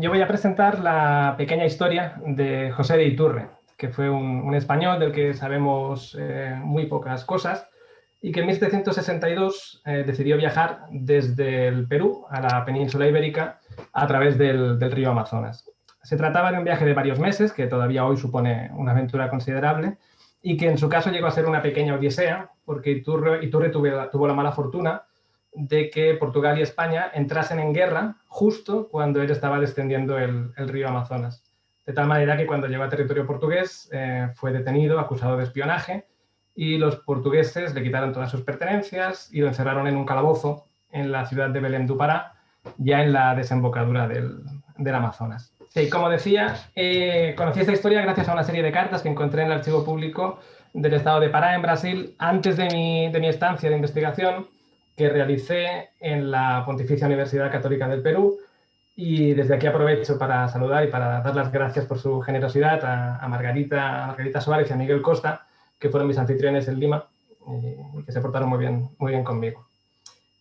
Yo voy a presentar la pequeña historia de José de Iturre, que fue un español del que sabemos muy pocas cosas y que en 1762 decidió viajar desde el Perú a la península ibérica a través del río Amazonas. Se trataba de un viaje de varios meses, que todavía hoy supone una aventura considerable, y que en su caso llegó a ser una pequeña odisea, porque Iturre tuvo la mala fortuna de que Portugal y España entrasen en guerra justo cuando él estaba descendiendo el río Amazonas. De tal manera que cuando llegó a territorio portugués fue detenido, acusado de espionaje, y los portugueses le quitaron todas sus pertenencias y lo encerraron en un calabozo en la ciudad de Belém do Pará, ya en la desembocadura del Amazonas. Sí, como decía, conocí esta historia gracias a una serie de cartas que encontré en el archivo público del estado de Pará, en Brasil, antes de mi estancia de investigación, que realicé en la Pontificia Universidad Católica del Perú. Y desde aquí aprovecho para saludar y para dar las gracias por su generosidad a Margarita Suárez y a Miguel Costa, que fueron mis anfitriones en Lima y que se portaron muy bien conmigo.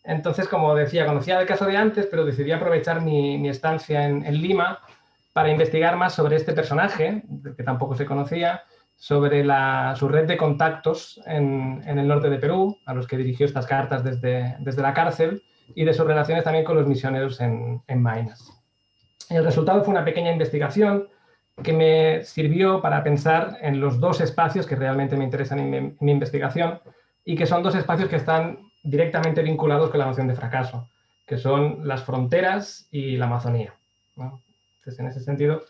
Entonces, como decía, conocía el caso de antes, pero decidí aprovechar mi estancia en Lima para investigar más sobre este personaje, del que tampoco se conocía, sobre su red de contactos en el norte de Perú, a los que dirigió estas cartas desde la cárcel, y de sus relaciones también con los misioneros en Maynas. El resultado fue una pequeña investigación que me sirvió para pensar en los dos espacios que realmente me interesan en mi investigación y que son dos espacios que están directamente vinculados con la noción de fracaso, que son las fronteras y la Amazonía, ¿no? Entonces, en ese sentido,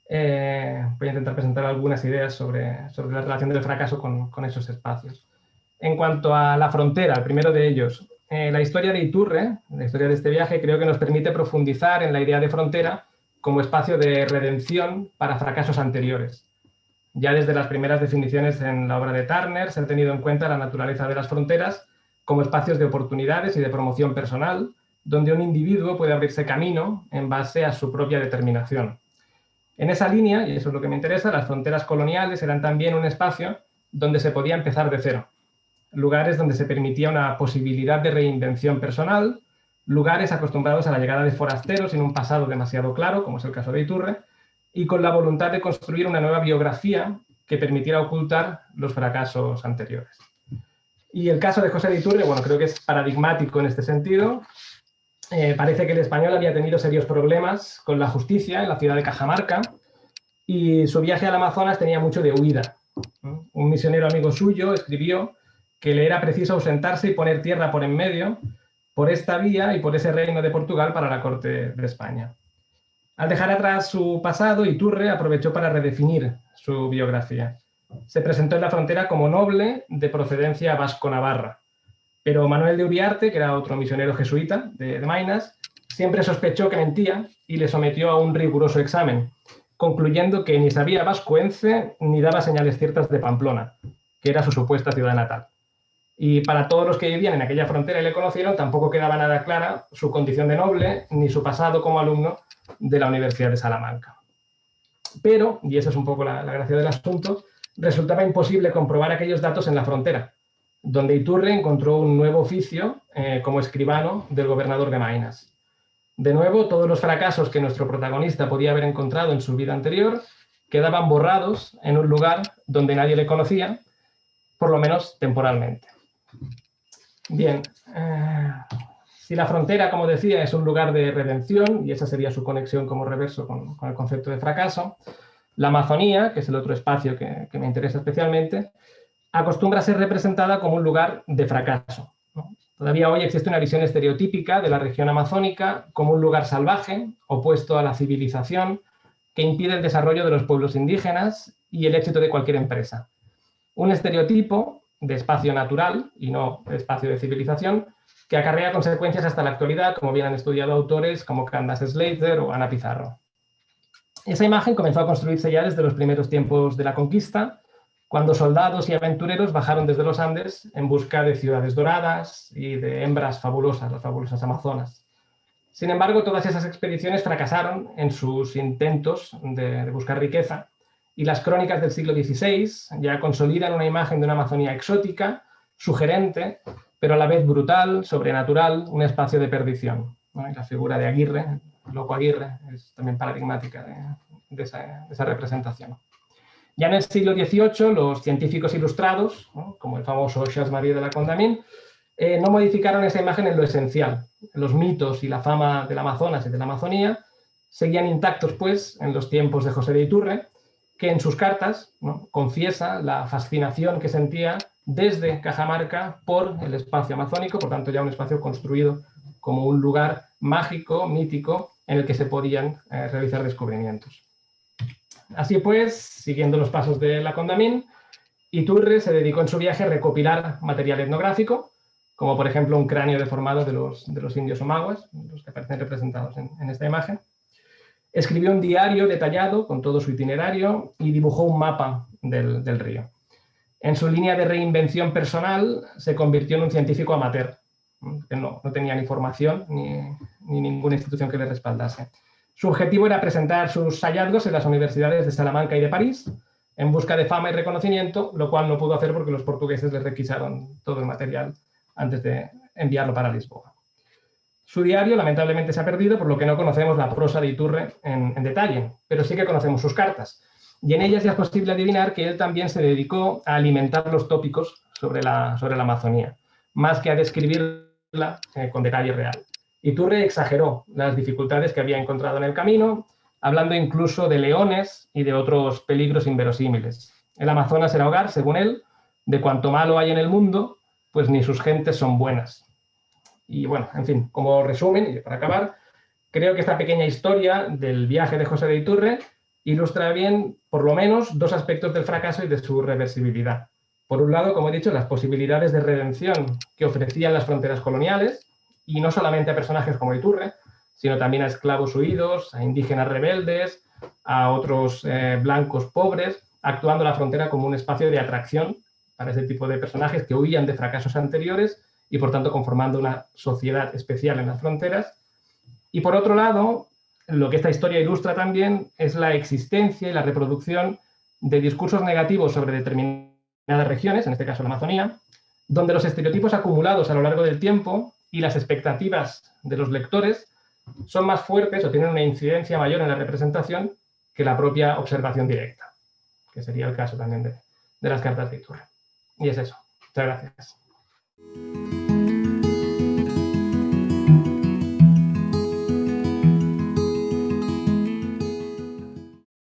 voy a intentar presentar algunas ideas sobre la relación del fracaso con esos espacios. En cuanto a la frontera, el primero de ellos, la historia de Iturre, la historia de este viaje, creo que nos permite profundizar en la idea de frontera como espacio de redención para fracasos anteriores. Ya desde las primeras definiciones en la obra de Turner se ha tenido en cuenta la naturaleza de las fronteras como espacios de oportunidades y de promoción personal, donde un individuo puede abrirse camino en base a su propia determinación. En esa línea, y eso es lo que me interesa, las fronteras coloniales eran también un espacio donde se podía empezar de cero. Lugares donde se permitía una posibilidad de reinvención personal, lugares acostumbrados a la llegada de forasteros sin un pasado demasiado claro, como es el caso de Iturre, y con la voluntad de construir una nueva biografía que permitiera ocultar los fracasos anteriores. Y el caso de José de Iturre, bueno, creo que es paradigmático en este sentido. Parece que el español había tenido serios problemas con la justicia en la ciudad de Cajamarca y su viaje al Amazonas tenía mucho de huida. Un misionero amigo suyo escribió que le era preciso ausentarse y poner tierra por en medio por esta vía y por ese reino de Portugal para la corte de España. Al dejar atrás su pasado, Iturre aprovechó para redefinir su biografía. Se presentó en la frontera como noble de procedencia vasco-navarra, pero Manuel de Uriarte, que era otro misionero jesuita de Maynas, siempre sospechó que mentía y le sometió a un riguroso examen, concluyendo que ni sabía vascuence ni daba señales ciertas de Pamplona, que era su supuesta ciudad natal. Y para todos los que vivían en aquella frontera y le conocieron, tampoco quedaba nada clara su condición de noble ni su pasado como alumno de la Universidad de Salamanca. Pero, y esa es un poco la gracia del asunto, resultaba imposible comprobar aquellos datos en la frontera, donde Iturre encontró un nuevo oficio como escribano del gobernador de Maynas. De nuevo, todos los fracasos que nuestro protagonista podía haber encontrado en su vida anterior quedaban borrados en un lugar donde nadie le conocía, por lo menos temporalmente. Bien, si la frontera, como decía, es un lugar de redención, y esa sería su conexión como reverso con el concepto de fracaso, la Amazonía, que es el otro espacio que me interesa especialmente, acostumbra a ser representada como un lugar de fracaso, ¿no? Todavía hoy existe una visión estereotípica de la región amazónica como un lugar salvaje, opuesto a la civilización, que impide el desarrollo de los pueblos indígenas y el éxito de cualquier empresa. Un estereotipo de espacio natural y no de espacio de civilización que acarrea consecuencias hasta la actualidad, como bien han estudiado autores como Candace Slater o Ana Pizarro. Esa imagen comenzó a construirse ya desde los primeros tiempos de la conquista, cuando soldados y aventureros bajaron desde los Andes en busca de ciudades doradas y de hembras fabulosas, las fabulosas amazonas. Sin embargo, todas esas expediciones fracasaron en sus intentos de buscar riqueza, y las crónicas del siglo XVI ya consolidan una imagen de una Amazonía exótica, sugerente, pero a la vez brutal, sobrenatural, un espacio de perdición, ¿no? Y la figura de Aguirre, Loco Aguirre, es también paradigmática de esa representación. Ya en el siglo XVIII, los científicos ilustrados, ¿no?, como el famoso Charles Marie de la Condamine, no modificaron esa imagen en lo esencial. Los mitos y la fama del Amazonas y de la Amazonía seguían intactos, pues, en los tiempos de José de Iturre, que en sus cartas, ¿no?, confiesa la fascinación que sentía desde Cajamarca por el espacio amazónico, por tanto ya un espacio construido como un lugar mágico, mítico, en el que se podían realizar descubrimientos. Así pues, siguiendo los pasos de la Condamine, Iturre se dedicó en su viaje a recopilar material etnográfico, como por ejemplo un cráneo deformado de los indios omaguas, los que aparecen representados en esta imagen. Escribió un diario detallado con todo su itinerario y dibujó un mapa del río. En su línea de reinvención personal se convirtió en un científico amateur, que no tenía ni formación ni ninguna institución que le respaldase. Su objetivo era presentar sus hallazgos en las universidades de Salamanca y de París, en busca de fama y reconocimiento, lo cual no pudo hacer porque los portugueses le requisaron todo el material antes de enviarlo para Lisboa. Su diario lamentablemente se ha perdido, por lo que no conocemos la prosa de Iturre en detalle, pero sí que conocemos sus cartas. Y en ellas ya es posible adivinar que él también se dedicó a alimentar los tópicos sobre la Amazonía, más que a describirla con detalle real. Iturre exageró las dificultades que había encontrado en el camino, hablando incluso de leones y de otros peligros inverosímiles. El Amazonas era hogar, según él, de cuanto malo hay en el mundo, pues ni sus gentes son buenas. Y bueno, en fin, como resumen, y para acabar, creo que esta pequeña historia del viaje de José de Iturre ilustra bien, por lo menos, dos aspectos del fracaso y de su reversibilidad. Por un lado, como he dicho, las posibilidades de redención que ofrecían las fronteras coloniales, y no solamente a personajes como Iturre, sino también a esclavos huidos, a indígenas rebeldes, a otros blancos pobres, actuando la frontera como un espacio de atracción para ese tipo de personajes que huían de fracasos anteriores y, por tanto, conformando una sociedad especial en las fronteras. Y, por otro lado, lo que esta historia ilustra también es la existencia y la reproducción de discursos negativos sobre determinadas regiones, en este caso la Amazonía, donde los estereotipos acumulados a lo largo del tiempo y las expectativas de los lectores son más fuertes o tienen una incidencia mayor en la representación que la propia observación directa, que sería el caso también de las cartas de Iturre. Y es eso. Muchas gracias.